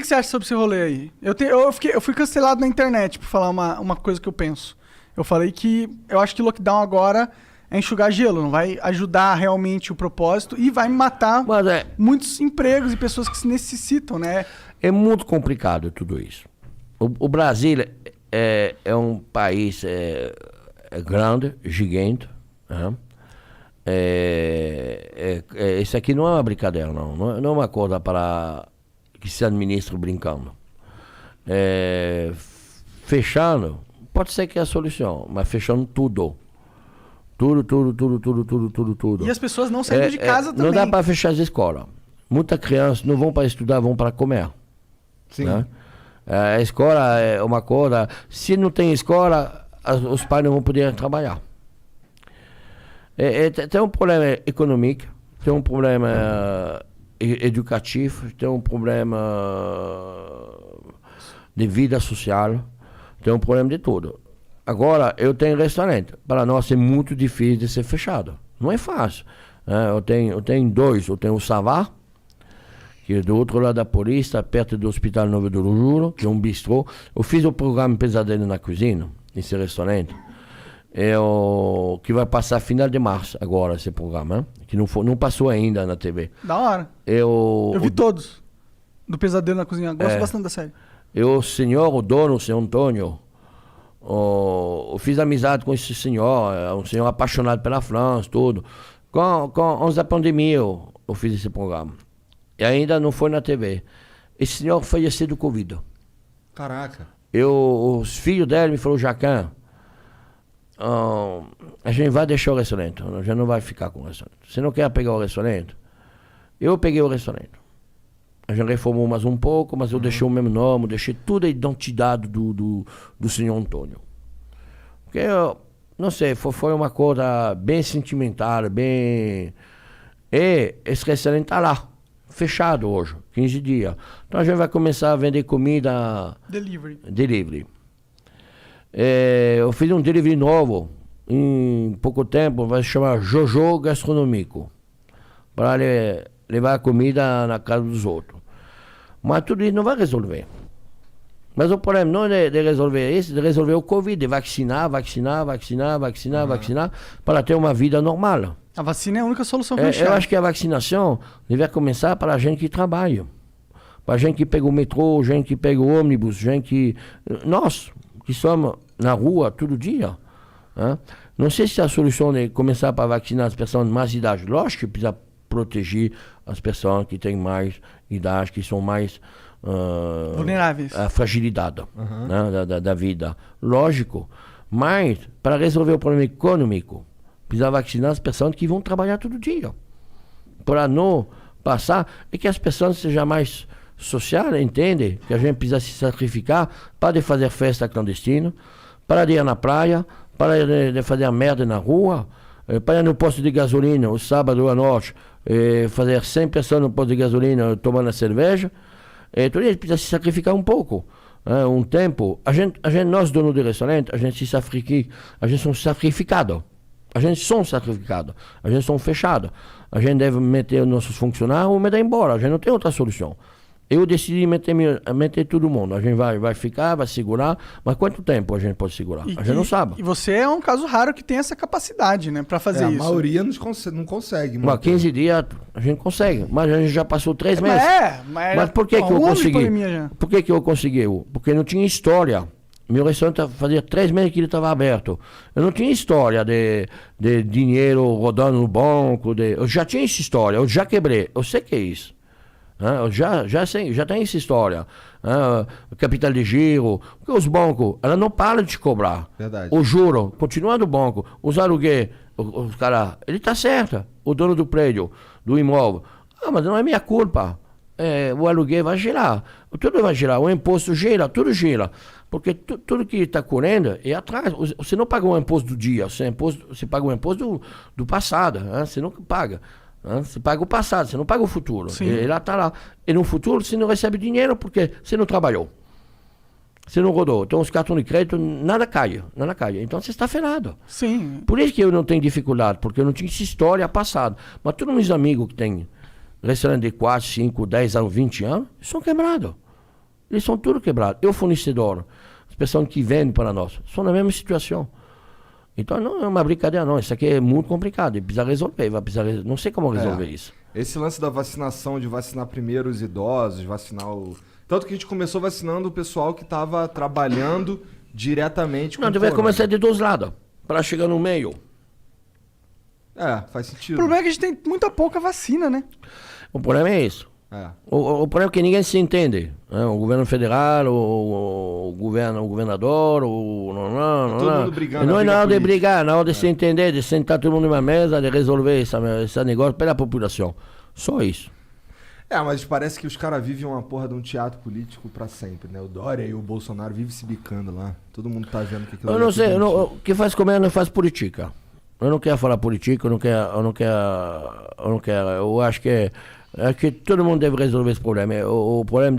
que você acha sobre esse rolê aí? Eu fui cancelado na internet por falar uma coisa que eu penso. Eu falei que eu acho que lockdown agora é enxugar gelo, não vai ajudar realmente o propósito e vai matar muitos empregos e pessoas que se necessitam, né? É muito complicado tudo isso. O Brasil é um país grande, gigante. Né? Isso aqui não é uma brincadeira, não é uma coisa para que se administre brincando. Fechando, pode ser que é a solução, mas fechando tudo. Tudo. E as pessoas não saem de casa também. Não dá para fechar as escolas. Muitas crianças não vão para estudar, vão para comer. Sim. Né? A escola é uma coisa. Se não tem escola, os pais não vão poder trabalhar. Tem um problema econômico, tem um problema educativo, tem um problema de vida social, tem um problema de tudo. Agora, eu tenho restaurante. Para nós é muito difícil de ser fechado. Não é fácil. Eu tenho dois. Eu tenho o Savá, que é do outro lado da Paulista, perto do Hospital Novo do Juro, que é um bistrô. Eu fiz o programa Pesadelo na Cozinha, nesse restaurante. Que vai passar final de março agora, esse programa. Que não passou ainda na TV. Da hora. Eu vi todos. Do Pesadelo na Cozinha. Gosto bastante da série. O dono, o senhor Antônio, eu fiz amizade com esse senhor, um senhor apaixonado pela França, tudo. Antes da pandemia eu fiz esse programa. E ainda não foi na TV. Esse senhor faleceu do Covid. Caraca. Os filhos dele me falaram, Jacan, a gente vai deixar o restaurante, a gente não vai ficar com o restaurante. Você não quer pegar o restaurante? Eu peguei o restaurante. A gente reformou mais um pouco, mas eu deixei o mesmo nome, deixei toda a identidade do senhor Antônio. Porque, não sei, foi uma coisa bem sentimental, bem... E esse restaurante está lá, fechado hoje, 15 dias. Então a gente vai começar a vender comida... Delivery. Eu fiz um delivery novo, em pouco tempo, vai se chamar Jojo Gastronômico, para levar a comida na casa dos outros. Mas tudo isso não vai resolver. Mas o problema não é de resolver isso, de resolver o Covid, de vacinar, para ter uma vida normal. A vacina é a única solução que eu acho que a vacinação deve começar para a gente que trabalha. Para a gente que pega o metrô, gente que pega o ônibus, gente que... Nós, que somos na rua todo dia. Né? Não sei se a solução é começar para vacinar as pessoas de mais idade. Lógico que precisa proteger as pessoas que têm mais idade, que são mais vulneráveis à fragilidade né, da vida. Lógico. Mas, para resolver o problema econômico, precisa vacinar as pessoas que vão trabalhar todo dia. Para não passar, e que as pessoas sejam mais sociais, entendem que a gente precisa se sacrificar para fazer festa clandestina, para ir na praia, para de fazer a merda na rua, para ir no posto de gasolina, o sábado à noite, fazer 100 pessoas no posto de gasolina tomando a cerveja. Então a gente precisa se sacrificar um pouco. Um tempo, nós donos de restaurante, a gente somos sacrificados. A gente somos sacrificados. A gente somos fechados. A gente deve meter os nossos funcionários ou mandar embora. A gente não tem outra solução. Eu decidi meter todo mundo. A gente vai ficar, vai segurar, mas quanto tempo a gente pode segurar? A gente não sabe. E você é um caso raro que tem essa capacidade, né, para fazer isso. A maioria não consegue. Mas 15 dias a gente consegue, mas a gente já passou 3 meses. Mas por que eu consegui? Por que eu consegui? Porque não tinha história. Meu restaurante fazia 3 meses que ele estava aberto. Eu não tinha história de dinheiro rodando no banco. Eu já tinha essa história, eu já quebrei. Eu sei que é isso. Eu já sei, já tem essa história. Capital de giro. Porque os bancos, ela não para de te cobrar. Verdade. O juro, continua do banco. Os aluguéis, os cara, ele está certo. O dono do prédio, do imóvel. Mas não é minha culpa. O aluguel vai girar. Tudo vai girar. O imposto gira, tudo gira. Porque tudo que está correndo é atrás. Você não paga o imposto do dia. Você paga o imposto do passado. Você não paga. Você paga o passado, você não paga o futuro. Ele está lá. E no futuro você não recebe dinheiro porque você não trabalhou. Você não rodou. Então os cartões de crédito, nada cai. Então você está ferrado. Sim. Por isso que eu não tenho dificuldade, porque eu não tinha essa história passada. Mas todos meus amigos que têm restaurante de 4, 5, 10 anos, 20 anos, são quebrados. Eles são tudo quebrados. E o fornecedor, as pessoas que vendem para nós, são na mesma situação. Então não é uma brincadeira, não. Isso aqui é muito complicado. E precisa resolver. Não sei como resolver isso. Esse lance da vacinação, de vacinar primeiro os idosos, vacinar o... Tanto que a gente começou vacinando o pessoal que estava trabalhando diretamente com Não, o deve corona. começar de dois lados, para chegar no meio. Faz O sentido. problema é que a gente tem muita pouca vacina, né? O problema é isso. O problema é que ninguém se entende. Né? O governo federal, o governador, Todo mundo brigando. não é briga na hora de política. brigar, na hora de se entender, de sentar todo mundo numa mesa, de resolver esse negócio pela população. Só isso. Mas parece que os caras vivem uma porra de um teatro político pra sempre, né? O Dória e o Bolsonaro vivem se bicando lá. Todo mundo tá vendo que aquilo Eu ali não é sei, tudo mentira. o que faz comer não faz política. Eu não quero falar política, eu acho que todo mundo deve resolver esse problema. O problema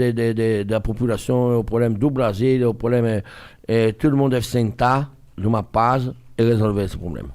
da população, o problema do Brasil, o problema todo mundo deve sentar numa paz e resolver esse problema.